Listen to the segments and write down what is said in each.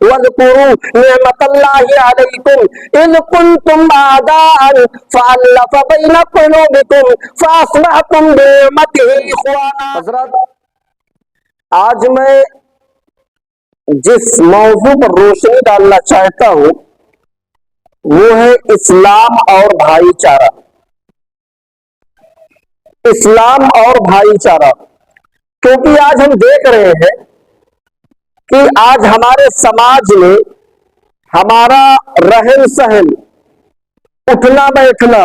وَاذْكُرُوا نِعْمَةَ اللَّهِ عَلَيْكُمْ إِذْ كُنْتُمْ أَعْدَاءً فَأَلَّفَ بَيْنَ قُلُوبِكُمْ فَأَصْبَحْتُمْ بِنِعْمَتِهِ إِخْوَانًا۔ حضرات، آج میں جس موضوع پر روشنی ڈالنا چاہتا ہوں وہ ہے اسلام اور بھائی چارہ۔ اسلام اور بھائی چارہ، کیونکہ آج ہم دیکھ رہے ہیں کہ آج ہمارے سماج میں ہمارا رہن سہن، اٹھنا بیٹھنا،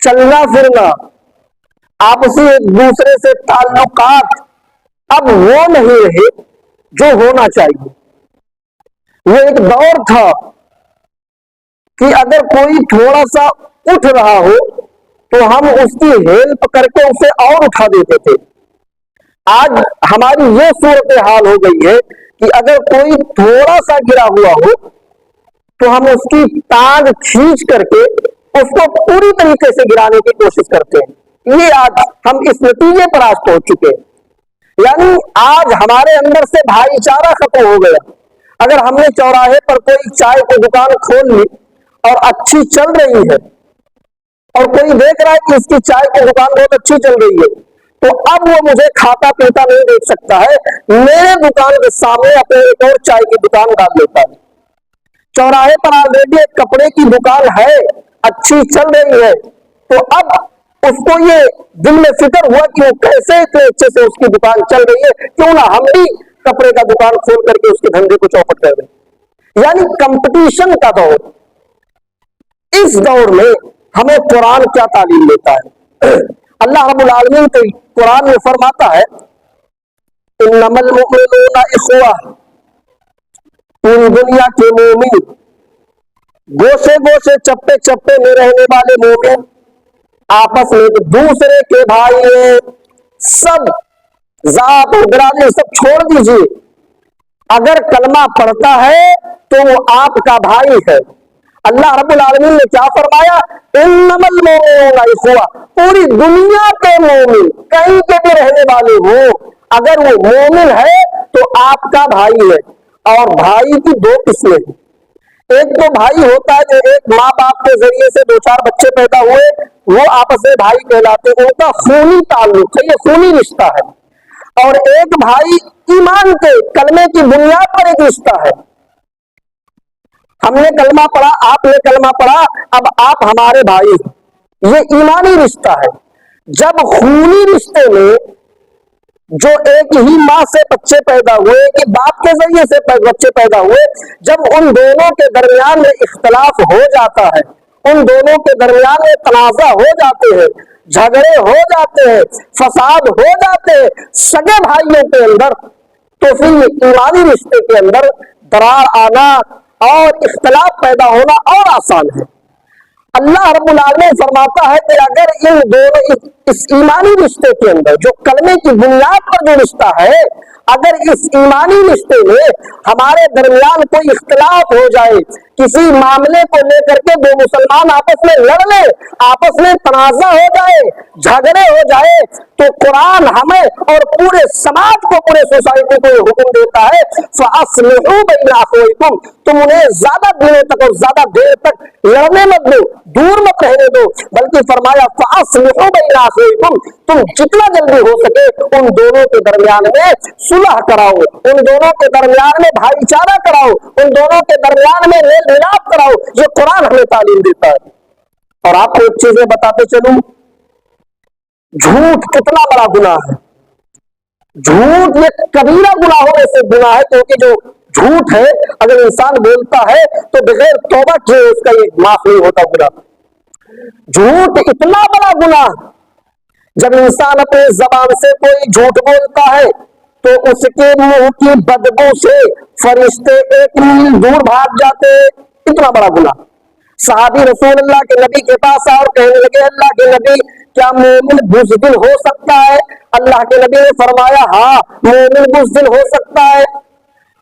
چلنا پھرنا، آپسی ایک دوسرے سے تعلقات اب وہ نہیں رہے جو ہونا چاہیے۔ وہ ایک دور تھا کہ اگر کوئی تھوڑا سا اٹھ رہا ہو تو ہم اس کی ہیلپ کر کے اسے اور اٹھا دیتے تھے۔ آج ہماری یہ صورتحال ہو گئی ہے کہ اگر کوئی تھوڑا سا گرا ہوا ہو تو ہم اس کی ٹانگ کھینچ کر کے اس کو پوری طریقے سے گرانے کی کوشش کرتے ہیں۔ یہ آج ہم اس نتیجے پر آج پہنچ چکے ہیں، یعنی آج ہمارے اندر سے بھائی چارہ ختم ہو گیا۔ اگر ہم نے چوراہے پر کوئی چائے کی دکان کھول لی اور اچھی چل رہی ہے اور کوئی دیکھ رہا ہے کہ اس کی چائے کی دکان بہت اچھی چل رہی ہے، تو اب وہ مجھے کھاتا پیتا نہیں دیکھ سکتا ہے، میرے دکان کے سامنے اپنے ایک اور چائے کی دکان ڈال دیتا ہے۔ چوراہے پر آلریڈی ایک کپڑے کی دکان ہے، اچھی چل رہی ہے، تو اب اس کو یہ دل میں فکر ہوا کہ وہ کیسے اتنے اچھے سے اس کی دکان چل رہی ہے، کیوں نہ ہم بھی کپڑے کا دکان کھول کر کے اس کے دھندے کو چوپٹ کر دیں۔ یعنی کمپٹیشن کا دور۔ اس دور میں ہمیں قرآن کیا تعلیم دیتا ہے؟ اللہ رب العالمین کے قرآن میں فرماتا ہے انما المؤمنون اخوہ، پوری دنیا کے مومن، گوشے گوشے چپے چپے میں رہنے والے مومن آپس میں ایک دوسرے کے بھائی ہیں۔ سب ذات و برادری سب چھوڑ دیجیے، اگر کلمہ پڑھتا ہے تو وہ آپ کا بھائی ہے۔ اللہ رب العالمین نے کیا فرمایا؟ انما المؤمنون اخوہ، پوری دنیا کے مومن کہیں کے بھی رہنے والے ہو، اگر وہ مومن ہے تو آپ کا بھائی ہے۔ اور بھائی کی دو قسمیں ہیں، ایک تو بھائی ہوتا ہے جو ایک ماں باپ کے ذریعے سے 2-4 بچے پیدا ہوئے، وہ آپس میں بھائی کہلاتے ہیں، ان کا خونی تعلق ہے، یہ خونی رشتہ ہے۔ اور ایک بھائی ایمان کے کلمے کی بنیاد پر ایک رشتہ ہے، ہم نے کلمہ پڑھا، آپ نے کلمہ پڑھا، اب آپ ہمارے بھائی ہیں، یہ ایمانی رشتہ ہے۔ جب خونی رشتے میں جو ایک ہی ماں سے بچے پیدا ہوئے، ایک ہی باپ کے ذریعے سے بچے پیدا ہوئے، جب ان دونوں کے درمیان میں اختلاف ہو جاتا ہے، ان دونوں کے درمیان میں تنازع ہو جاتے ہیں، جھگڑے ہو جاتے ہیں، فساد ہو جاتے ہیں سگے بھائیوں کے اندر، تو پھر ایمانی رشتے کے اندر درار آنا اور اختلاف پیدا ہونا اور آسان ہے۔ اللہ رب العالمین فرماتا ہے کہ اگر ان دونوں اس ایمانی رشتے کے اندر جو کلمے کی بنیاد پر جو رشتہ ہے، اگر اس ایمانی رشتے میں ہمارے درمیان کوئی اختلاف ہو جائے، کسی معاملے کو لے کر کے دو مسلمان آپس میں لڑ لیں، آپس میں تنازع ہو جائے، جھگڑے ہو جائے، تو قرآن ہمیں اور پورے سماج کو، پورے سوسائٹی کو یہ حکم دیتا ہے فَأَصْلِحُوا بَيْنَ أَخَوَيْكُمْ، تم انہیں زیادہ دنوں تک اور زیادہ دیر تک لڑنے مت دو، دور مت رہنے دو، بلکہ فرمایا فَأَصْلِحُوا بَيْنَ أَخَوَيْكُمْ، تم جتنا جلدی ہو سکے ان دونوں کے درمیان میں صلح کراؤ، ان دونوں کے درمیان میں بھائی چارہ کراؤ، ان دونوں کے درمیان میں میل ملاپ کراؤ۔ یہ قرآن ہمیں تعلیم دیتا ہے۔ اور آپ کو ایک چیز میں بتاتے چلوں، جھوٹ کتنا بڑا گناہ ہے۔ جھوٹ یہ کبیرہ گناہوں میں سے گناہ ہے، کیونکہ جو جھوٹ ہے اگر انسان بولتا ہے تو بغیر توبہ کیے اس کا یہ معاف نہیں ہوتا گناہ۔ جھوٹ اتنا بڑا گناہ، جب انسان اپنے زبان سے کوئی جھوٹ بولتا ہے تو اس کے منہ کی بدبو سے فرشتے 1 میل دور بھاگ جاتے، اتنا بڑا گناہ۔ صحابی رسول اللہ کے نبی کے پاس آئے اور کہنے لگے اللہ کے نبی کیا مومن بزدل ہو سکتا ہے؟ اللہ کے نبی نے فرمایا ہاں مومن بزدل ہو سکتا ہے۔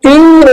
3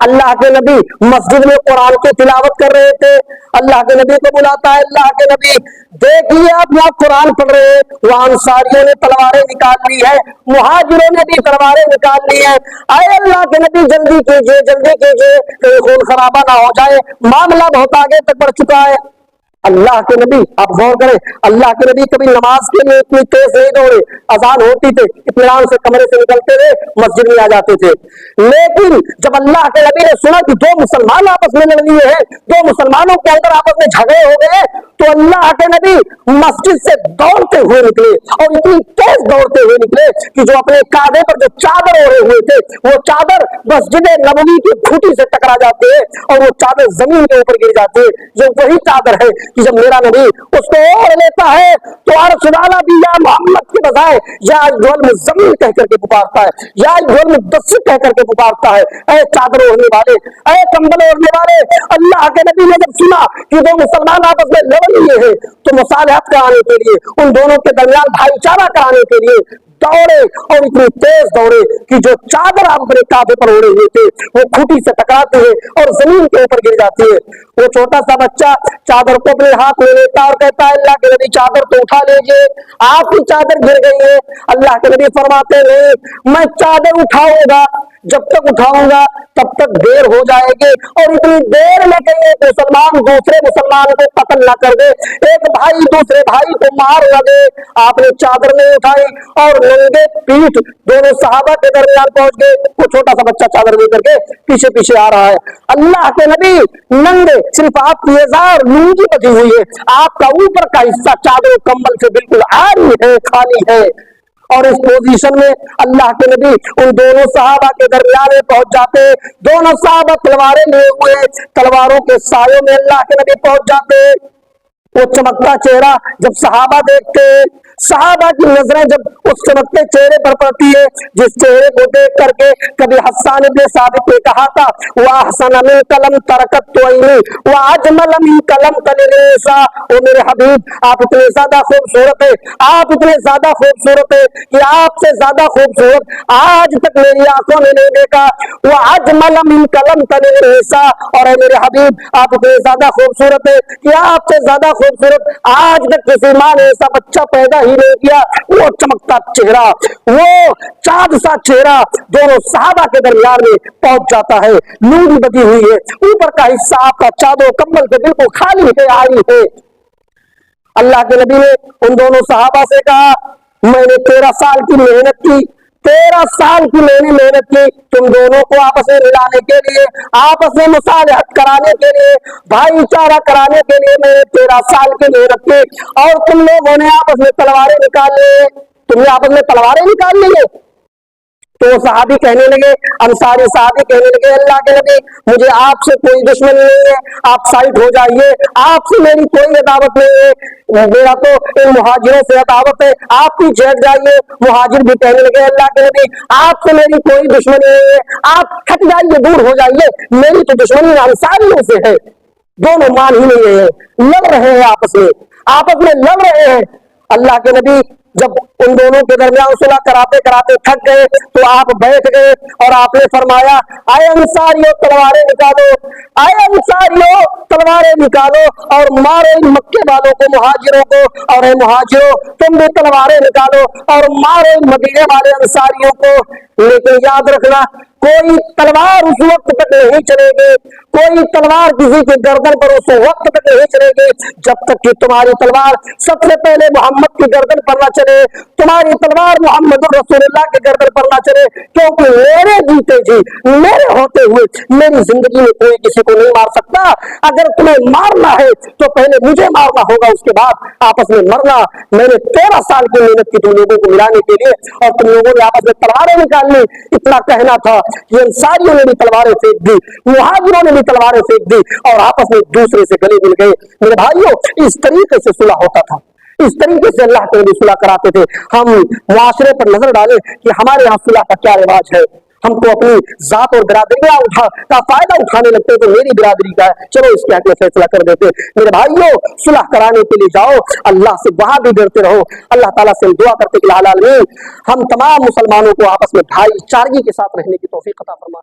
اللہ کے نبی مسجد میں قرآن کی تلاوت کر رہے تھے، اللہ کے نبی کو بلاتا ہے، اللہ کے نبی دیکھیے آپ یہاں قرآن پڑھ رہے ہیں، وہاں انصاریوں نے تلواریں نکال لی ہے، مہاجروں نے بھی تلواریں نکال لی ہے، اے اللہ کے نبی جلدی کیجیے کہیں خون خرابہ نہ ہو جائے، معاملہ بہت آگے تک بڑھ چکا ہے۔ اللہ کے نبی آپ غور کریں، اللہ کے نبی کبھی نماز کے لیے اتنی تیز نہیں دوڑے، اذان ہوتی تھی اطمینان سے کمرے سے نکلتے ہوئے مسجد میں آ جاتے تھے، لیکن جب اللہ کے نبی نے سنا کہ دو مسلمان آپس میں لڑ لیے ہیں، دو مسلمانوں کے اندر آپس میں جھگڑے ہو گئے، تو اللہ کے نبی مسجد سے دوڑتے ہوئے نکلے، اور اتنی تیز دوڑتے ہوئے نکلے کہ جو اپنے کاندھے پر جو چادر اوڑھے ہوئے تھے وہ چادر مسجد نبوی کی کھوٹی سے ٹکرا جاتی ہے اور وہ چادر زمین کے اوپر گر جاتی ہے۔ جو وہی چادر ہے کہ جب میرا نبی اس کو اوڑھ لیتا ہے تو عرش والا بھی یا محمد کے بجائے یا اجول مزمل کہہ کر کے پکارتا ہے، یا اجول مدثر کہہ کر کے پکارتا ہے، اے چادر اوڑھنے والے، اے کمبل اوڑھنے والے۔ اللہ کے نبی نے جب سنا کہ دو مسلمان آپس میں لڑ لیے ہیں تو مصالحت کرانے کے لیے، ان دونوں کے درمیان بھائی چارہ کرانے کے لیے دوڑے، اور اتنی تیز دوڑے کہ جو چادر آپ اپنے کاندھے پر اوڑھے ہوئے تھے وہ کھوٹی سے ٹکراتی ہے اور زمین کے اوپر گر جاتی ہے۔ وہ چھوٹا سا بچہ چادر کو اپنے ہاتھ میں لیتا اور کہتا ہے اللہ کے نبی چادر تو اٹھا لیجیے، آپ کی چادر گر گئی ہے۔ اللہ کے نبی فرماتے نہیں، میں چادر اٹھاؤں گا، جب تک اٹھاؤں گا تب تک دیر ہو جائے گی، اور اتنی دیر میں کہ ایک مسلمان دوسرے مسلمان کو قتل نہ کر دے، ایک بھائی دوسرے بھائی کو مار نہ دے۔ آپ نے چادر نہیں اٹھائی اور ننگے پیٹھ دونوں صحابہ کے درمیان پہنچ گئے۔ وہ چھوٹا سا بچہ چادر لے کر کے پیچھے پیچھے آ رہا ہے، اللہ کے نبی ننگے، صرف آپ کی ازار لنگی بچی ہوئی ہے، آپ کا اوپر کا حصہ چادر و کمبل سے بالکل عاری ہے، خالی ہے، اور اس پوزیشن میں اللہ کے نبی ان دونوں صحابہ کے درمیان پہنچ جاتے، دونوں صحابہ تلواریں لیے ہوئے، تلواروں کے سایوں میں اللہ کے نبی پہنچ جاتے۔ وہ چمکتا چہرہ جب صحابہ دیکھتے، صحابہ کی نظریں جب اس چمکتے چہرے پر پڑتی ہے، جس چہرے کو دیکھ کر کے کبھی حسان ابن ثابت نے کہا تھا وَأَحْسَنَ مِنْكَ لَمْ تَرَكَتْ عَيْنِي وَأَجْمَلَ مِنْكَ لَمْ تَلِدْ النِّسَاءُ، او میرے حبیب آپ اتنے زیادہ خوبصورت ہیں، آپ اتنے زیادہ خوبصورت ہیں کہ آپ سے زیادہ خوبصورت آج تک میری آنکھوں نے نہیں دیکھا۔ وَأَجْمَلَ مِنْكَ لَمْ تَلِدْ النِّسَاءُ، اور اے میرے حبیب آپ اتنے زیادہ خوبصورت ہیں کہ آپ سے زیادہ خوبصورت آج تک کسی ماں نے ایسا بچہ پیدا ہی نہیں کیا۔ وہ چمکتا چہرہ، وہ چاند سا چہرہ دونوں صحابہ کے درمیان میں پہنچ جاتا ہے، لنگی بندھی ہوئی ہے، اوپر کا حصہ آپ کا چادر و کمبل سے بالکل خالی ہے، آئی ہے۔ اللہ کے نبی نے ان دونوں صحابہ سے کہا میں نے 13 سال کی محنت کی، 13 سال کی میں نے محنت کی تم دونوں کو آپس میں ملانے کے لیے، آپس میں مصالحت کرانے کے لیے، بھائی چارہ کرانے کے لیے میں نے 13 سال کی محنت کی، اور تم لوگوں نے آپس میں تلواریں نکال لی، تم نے آپس میں تلواریں نکال لی۔ تو وہ صحابی کہنے لگے، انصاری صحابی کہنے لگے اللہ کے نبی مجھے آپ سے کوئی دشمنی نہیں ہے، آپ سائڈ ہو جائیے، آپ سے میری کوئی عداوت نہیں ہے، میرا تو ان مہاجروں سے عداوت ہے، آپ پیچھے ہٹ جائیے۔ مہاجر بھی کہنے لگے اللہ کے نبی آپ سے میری کوئی دشمنی نہیں ہے، آپ ہٹ جائیے، دور ہو جائیے، میری تو دشمنی انصاریوں سے ہے۔ دونوں مان ہی نہیں رہے ہیں، لڑ رہے ہیں، آپس میں لڑ رہے ہیں۔ اللہ کے نبی جب ان دونوں کے درمیان صلح کراتے کراتے تھک گئے تو آپ بیٹھ گئے اور آپ نے فرمایا اے انصاریوں تلواریں نکالو، اے انصاریوں تلواریں نکالو اور مارو ان مکے والوں کو، مہاجروں کو، اور اے مہاجروں تم بھی تلواریں نکالو اور مارو ان مدینے والے انصاریوں کو۔ لیکن یاد رکھنا کوئی تلوار اس وقت تک نہیں چلے گی، کوئی تلوار کسی کی گردن پر اس وقت تک نہیں چلے گی جب تک کہ تمہاری تلوار سب سے پہلے محمد کی گردن پر نہ چلے، تمہاری تلوار محمد رسول اللہ کی گردن پر نہ چلے، کیونکہ میرے جیتے جی، میرے ہوتے ہوئے میری زندگی میں کوئی کسی کو نہیں مار سکتا۔ اگر تمہیں مارنا ہے تو پہلے مجھے مارنا ہوگا، اس کے بعد آپس میں مرنا۔ میں نے 13 سال کی محنت کی تم لوگوں کو ملانے کے لیے، اور تم لوگوں نے آپس میں تلواریں نکالنی، اتنا کہنا تھا۔ یہ انصاریوں نے بھی تلواریں پھینک دی، مہاجروں نے بھی تلواریں پھینک دی، اور آپس میں ایک دوسرے سے گلے مل گئے۔ میرے بھائیوں اس طریقے سے صلح ہوتا تھا، اس طریقے سے اللہ کے نبی صلح کراتے تھے۔ ہم معاشرے پر نظر ڈالیں کہ ہمارے یہاں صلح کا کیا رواج ہے۔ ہم کو اپنی ذات اور برادری کا فائدہ اٹھانے لگتے تو میری برادری کا ہے، چلو اس کے حق میں فیصلہ کر دیتے۔ میرے بھائیوں صلح کرانے کے لیے جاؤ، اللہ سے وہاں بھی ڈرتے رہو۔ اللہ تعالیٰ سے دعا کرتے کہ العالمین ہم تمام مسلمانوں کو آپس میں بھائی چارگی کے ساتھ رہنے کی توفیق عطا فرما۔